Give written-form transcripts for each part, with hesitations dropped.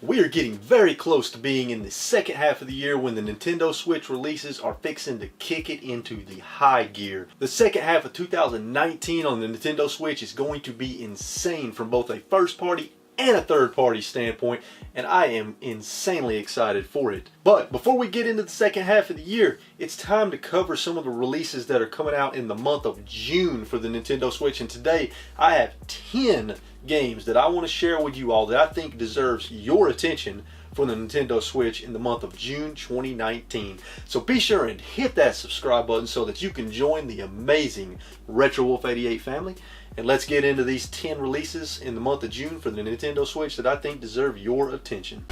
We are getting very close to being in the second half of the year when the Nintendo Switch releases are fixing to kick it into the high gear. The second half of 2019 on the Nintendo Switch is going to be insane from both a first party and a third party standpoint, and I am insanely excited for it. But before we get into the second half of the year, it's time to cover some of the releases that are coming out in the month of June for the Nintendo Switch, and today I have 10 games that I want to share with you all that I think deserves your attention for the Nintendo Switch in the month of June 2019. So be sure and hit that subscribe button so that you can join the amazing RetroWolf88 family. And let's get into these 10 releases in the month of June for the Nintendo Switch that I think deserve your attention.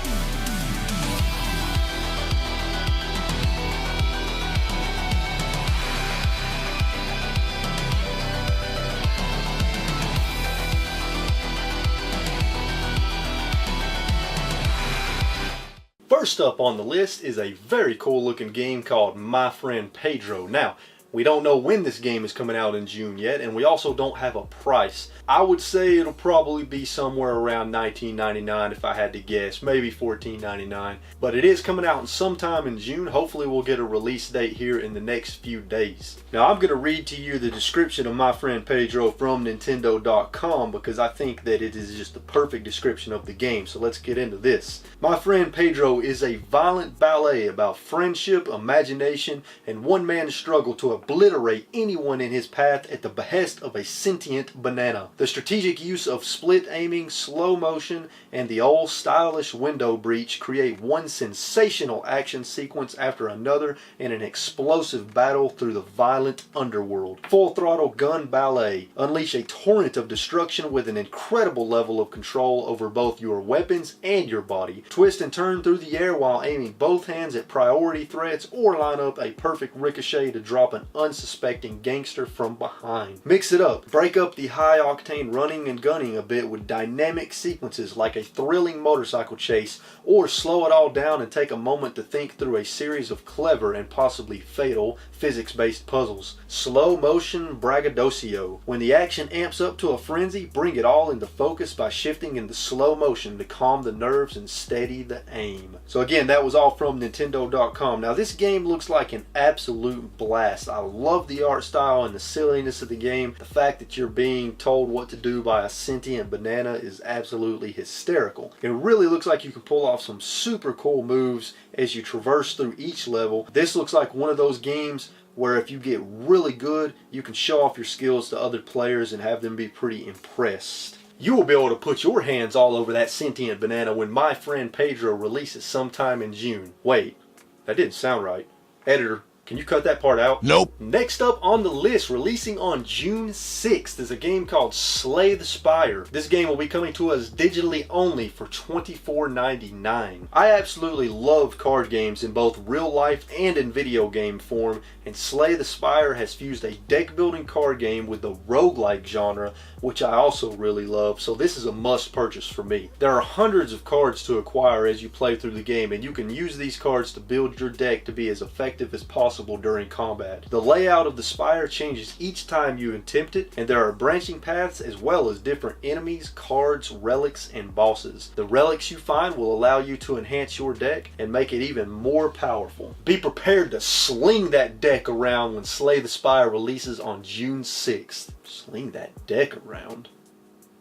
First up on the list is a very cool looking game called My Friend Pedro. Now, we don't know when this game is coming out in June yet, and we also don't have a price. I would say it'll probably be somewhere around $19.99 if I had to guess, maybe $14.99. But it is coming out sometime in June. Hopefully we'll get a release date here in the next few days. Now I'm going to read to you the description of My Friend Pedro from Nintendo.com because I think that it is just the perfect description of the game. So let's get into this. My Friend Pedro is a violent ballet about friendship, imagination, and one man's struggle to obliterate anyone in his path at the behest of a sentient banana. The strategic use of split aiming, slow motion, and the old stylish window breach create one sensational action sequence after another in an explosive battle through the violent underworld. Full throttle gun ballet. Unleash a torrent of destruction with an incredible level of control over both your weapons and your body. Twist and turn through the air while aiming both hands at priority threats or line up a perfect ricochet to drop an unsuspecting gangster from behind. Mix it up. Break up the high octane running and gunning a bit with dynamic sequences like a thrilling motorcycle chase, or slow it all down and take a moment to think through a series of clever and possibly fatal physics-based puzzles. Slow motion braggadocio. When the action amps up to a frenzy, bring it all into focus by shifting into slow motion to calm the nerves and steady the aim. So again, that was all from Nintendo.com. Now this game looks like an absolute blast. I love the art style and the silliness of the game. The fact that you're being told what to do by a sentient banana is absolutely hysterical. It really looks like you can pull off some super cool moves as you traverse through each level. This looks like one of those games where if you get really good, you can show off your skills to other players and have them be pretty impressed. You will be able to put your hands all over that sentient banana when My Friend Pedro releases sometime in June. Wait, that didn't sound right. Editor, can you cut that part out? Nope. Next up on the list, releasing on June 6th, is a game called Slay the Spire. This game will be coming to us digitally only for $24.99. I absolutely love card games in both real life and in video game form, and Slay the Spire has fused a deck building card game with the roguelike genre, which I also really love, so this is a must purchase for me. There are hundreds of cards to acquire as you play through the game, and you can use these cards to build your deck to be as effective as possible during combat. The layout of the Spire changes each time you attempt it, and there are branching paths as well as different enemies, cards, relics, and bosses. The relics you find will allow you to enhance your deck and make it even more powerful. Be prepared to sling that deck around when Slay the Spire releases on June 6th. Sling that deck around.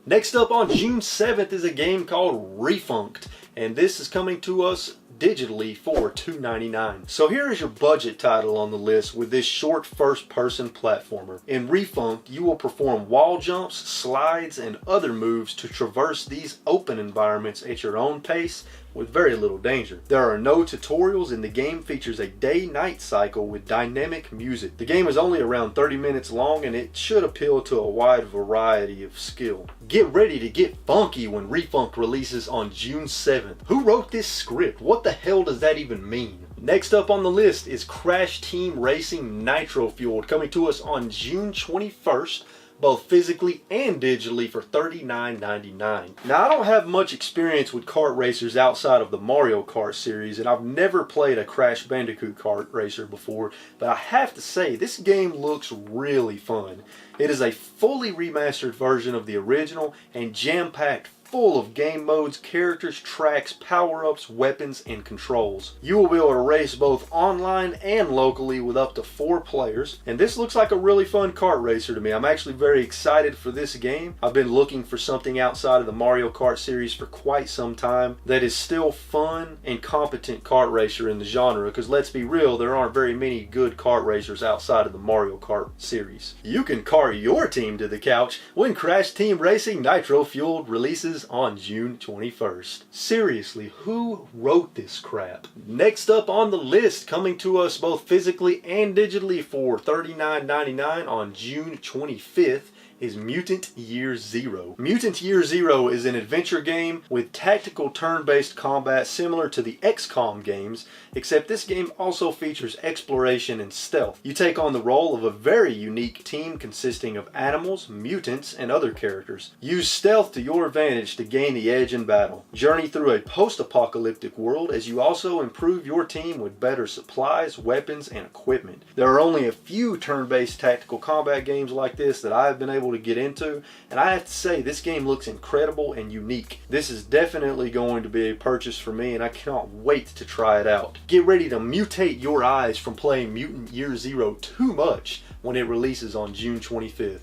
Next up on June 7th is a game called Refunct, and this is coming to us digitally for $2.99. So here is your budget title on the list with this short first-person platformer. In Refunct, you will perform wall jumps, slides, and other moves to traverse these open environments at your own pace with very little danger. There are no tutorials, and the game features a day-night cycle with dynamic music. The game is only around 30 minutes long, and it should appeal to a wide variety of skill. Get ready to get funky when Refunct releases on June 7th. Who wrote this script? What the hell does that even mean? Next up on the list is Crash Team Racing Nitro-Fueled, coming to us on June 21st. Both physically and digitally for $39.99. Now, I don't have much experience with kart racers outside of the Mario Kart series, and I've never played a Crash Bandicoot kart racer before, but I have to say, this game looks really fun. It is a fully remastered version of the original and jam-packed full of game modes, characters, tracks, power-ups, weapons, and controls. You will be able to race both online and locally with up to 4 players, and this looks like a really fun kart racer to me. I'm actually very excited for this game. I've been looking for something outside of the Mario Kart series for quite some time that is still fun and competent kart racer in the genre, because let's be real, there aren't very many good kart racers outside of the Mario Kart series. You can kart your team to the couch when Crash Team Racing Nitro-Fueled releases on June 21st. Seriously, who wrote this crap? Next up on the list, coming to us both physically and digitally for $39.99 on June 25th, is Mutant Year Zero. Mutant Year Zero is an adventure game with tactical turn-based combat similar to the XCOM games, except this game also features exploration and stealth. You take on the role of a very unique team consisting of animals, mutants, and other characters. Use stealth to your advantage to gain the edge in battle. Journey through a post-apocalyptic world as you also improve your team with better supplies, weapons, and equipment. There are only a few turn-based tactical combat games like this that I have been able to get into, and I have to say this game looks incredible and unique. This is definitely going to be a purchase for me, and I cannot wait to try it out. Get ready to mutate your eyes from playing Mutant Year Zero too much when it releases on June 25th.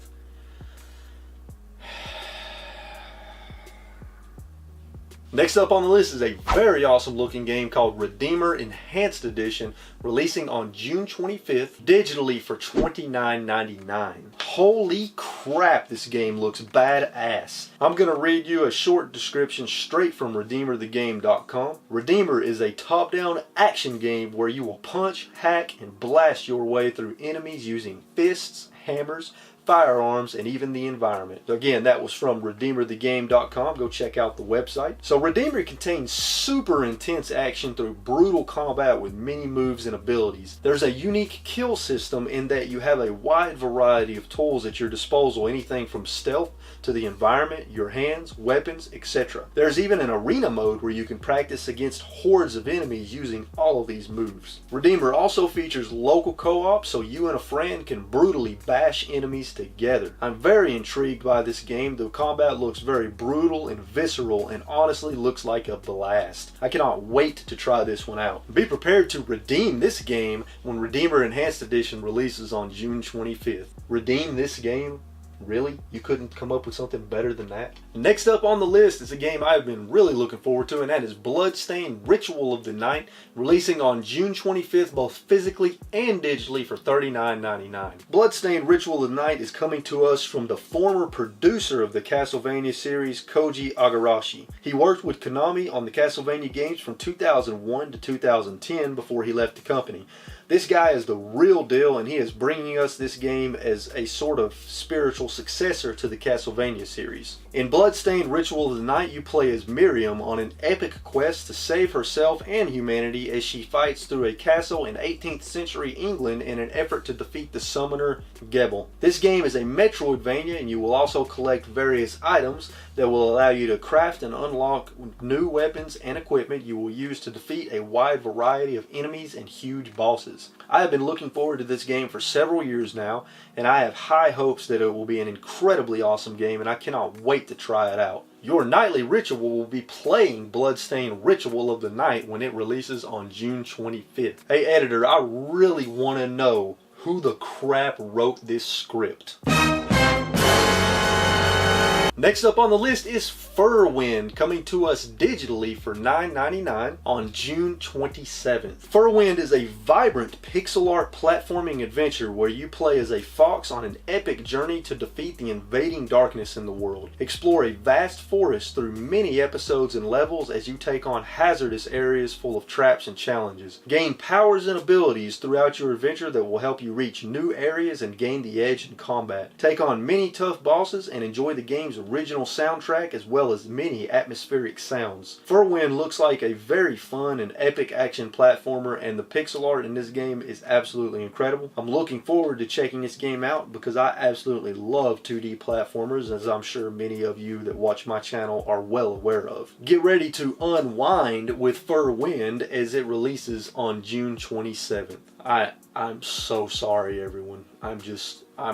Next up on the list is a very awesome looking game called Redeemer Enhanced Edition, releasing on June 25th, digitally for $29.99. Holy crap, this game looks badass. I'm going to read you a short description straight from RedeemerTheGame.com. Redeemer is a top-down action game where you will punch, hack, and blast your way through enemies using fists, hammers, firearms, and even the environment. Again, that was from RedeemerTheGame.com. Go check out the website. So Redeemer contains super intense action through brutal combat with many moves and abilities. There's a unique kill system in that you have a wide variety of tools at your disposal, anything from stealth to the environment, your hands, weapons, etc. There's even an arena mode where you can practice against hordes of enemies using all of these moves. Redeemer also features local co-op, so you and a friend can brutally bash enemies together. I'm very intrigued by this game. The combat looks very brutal and visceral and honestly looks like a blast. I cannot wait to try this one out. Be prepared to redeem this game when Redeemer Enhanced Edition releases on June 25th. Redeem this game? Really? You couldn't come up with something better than that? Next up on the list is a game I've been really looking forward to, and that is Bloodstained Ritual of the Night, releasing on June 25th both physically and digitally for $39.99. Bloodstained Ritual of the Night is coming to us from the former producer of the Castlevania series, Koji Igarashi. He worked with Konami on the Castlevania games from 2001 to 2010 before he left the company. This guy is the real deal, and he is bringing us this game as a sort of spiritual successor to the Castlevania series. In Bloodstained Ritual of the Night, you play as Miriam on an epic quest to save herself and humanity as she fights through a castle in 18th century England in an effort to defeat the summoner Gebel. This game is a Metroidvania, and you will also collect various items that will allow you to craft and unlock new weapons and equipment you will use to defeat a wide variety of enemies and huge bosses. I have been looking forward to this game for several years now, and I have high hopes that it will be an incredibly awesome game, and I cannot wait to try it out. Your nightly ritual will be playing Bloodstained Ritual of the Night when it releases on June 25th. Hey editor, I really want to know who the crap wrote this script. Next up on the list is Furwind, coming to us digitally for $9.99 on June 27th. Furwind is a vibrant pixel art platforming adventure where you play as a fox on an epic journey to defeat the invading darkness in the world. Explore a vast forest through many episodes and levels as you take on hazardous areas full of traps and challenges. Gain powers and abilities throughout your adventure that will help you reach new areas and gain the edge in combat. Take on many tough bosses and enjoy the game's original soundtrack as well as many atmospheric sounds. Furwind looks like a very fun and epic action platformer, and the pixel art in this game is absolutely incredible. I'm looking forward to checking this game out because I absolutely love 2D platformers, as I'm sure many of you that watch my channel are well aware of. Get ready to unwind with Furwind as it releases on June 27th. I'm so sorry, everyone. I'm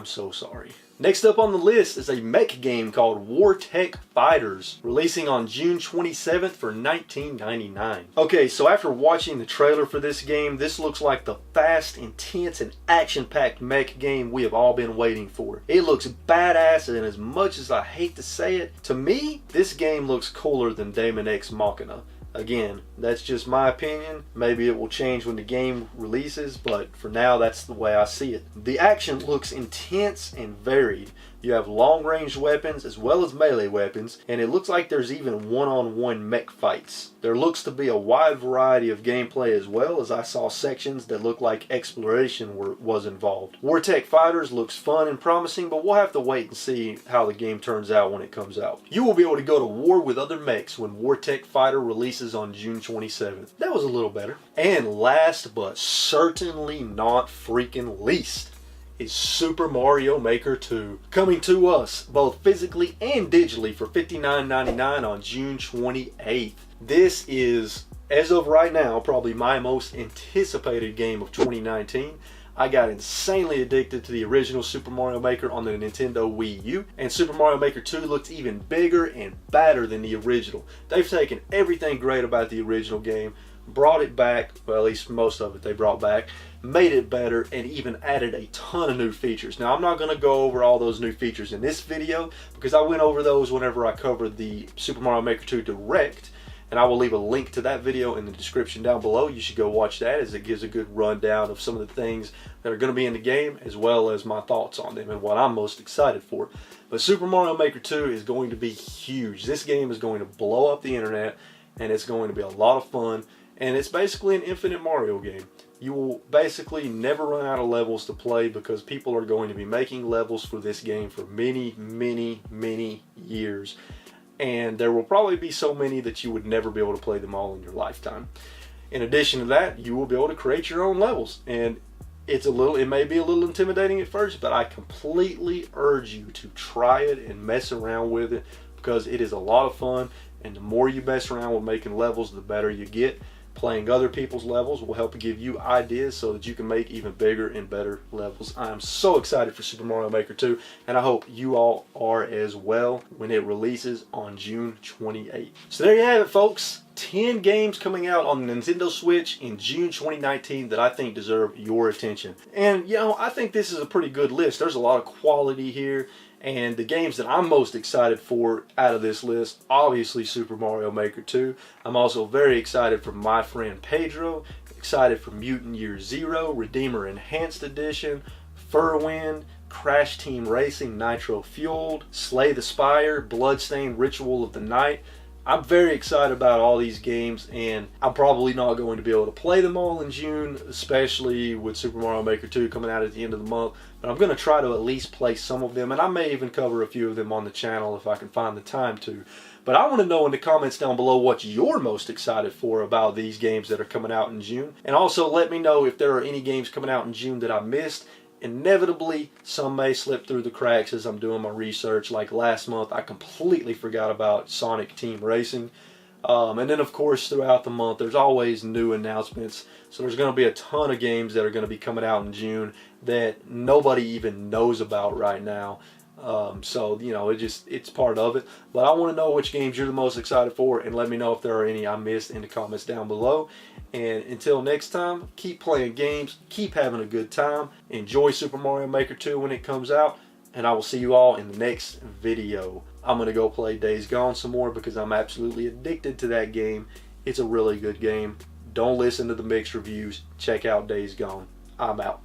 so sorry. Next up on the list is a mech game called WarTech Fighters, releasing on June 27th for $19.99. Okay, so after watching the trailer for this game, this looks like the fast, intense, and action-packed mech game we have all been waiting for. It looks badass, and as much as I hate to say it, to me, this game looks cooler than Daemon X Machina. Again, that's just my opinion. Maybe it will change when the game releases, but for now, that's the way I see it. The action looks intense and varied. You have long-range weapons as well as melee weapons, and it looks like there's even one-on-one mech fights. There looks to be a wide variety of gameplay as well, as I saw sections that look like exploration was involved. WarTech Fighters looks fun and promising, but we'll have to wait and see how the game turns out when it comes out. You will be able to go to war with other mechs when WarTech Fighter releases on June 27th. That was a little better. And last but certainly not freaking least, is Super Mario Maker 2, coming to us both physically and digitally for $59.99 on June 28th. This is, as of right now, probably my most anticipated game of 2019. I got insanely addicted to the original Super Mario Maker on the Nintendo Wii U, and Super Mario Maker 2 looks even bigger and badder than the original. They've taken everything great about the original game, brought it back, well, at least most of it they brought back, made it better, and even added a ton of new features. Now, I'm not going to go over all those new features in this video because I went over those whenever I covered the Super Mario Maker 2 Direct, and I will leave a link to that video in the description down below. You should go watch that, as it gives a good rundown of some of the things that are going to be in the game, as well as my thoughts on them and what I'm most excited for. But Super Mario Maker 2 is going to be huge. This game is going to blow up the internet, and it's going to be a lot of fun. And it's basically an infinite Mario game. You will basically never run out of levels to play because people are going to be making levels for this game for many, many, many years. And there will probably be so many that you would never be able to play them all in your lifetime. In addition to that, you will be able to create your own levels. And it may be a little intimidating at first, but I completely urge you to try it and mess around with it because it is a lot of fun. And the more you mess around with making levels, the better you get. Playing other people's levels will help give you ideas so that you can make even bigger and better levels. I am so excited for Super Mario Maker 2, and I hope you all are as well when it releases on June 28th. So there you have it, folks. 10 games coming out on the Nintendo Switch in June 2019 that I think deserve your attention. And, you know, I think this is a pretty good list. There's a lot of quality here. And the games that I'm most excited for out of this list, obviously Super Mario Maker 2. I'm also very excited for My Friend Pedro, excited for Mutant Year Zero, Redeemer Enhanced Edition, Furwind, Crash Team Racing Nitro-Fueled, Slay the Spire, Bloodstained Ritual of the Night. I'm very excited about all these games, and I'm probably not going to be able to play them all in June, especially with Super Mario Maker 2 coming out at the end of the month. But I'm going to try to at least play some of them, and I may even cover a few of them on the channel if I can find the time to. But I want to know in the comments down below what you're most excited for about these games that are coming out in June. And also let me know if there are any games coming out in June that I missed. Inevitably, some may slip through the cracks as I'm doing my research. Like last month, I completely forgot about Sonic Team Racing. And then, of course, throughout the month, there's always new announcements. So there's going to be a ton of games that are going to be coming out in June that nobody even knows about right now. So, you know, it's part of it. But I want to know which games you're the most excited for, and let me know if there are any I missed in the comments down below. And until next time, keep playing games, keep having a good time, enjoy Super Mario Maker 2 when it comes out, and I will see you all in the next video. I'm going to go play Days Gone some more because I'm absolutely addicted to that game. It's a really good game. Don't listen to the mixed reviews. Check out Days Gone. I'm out.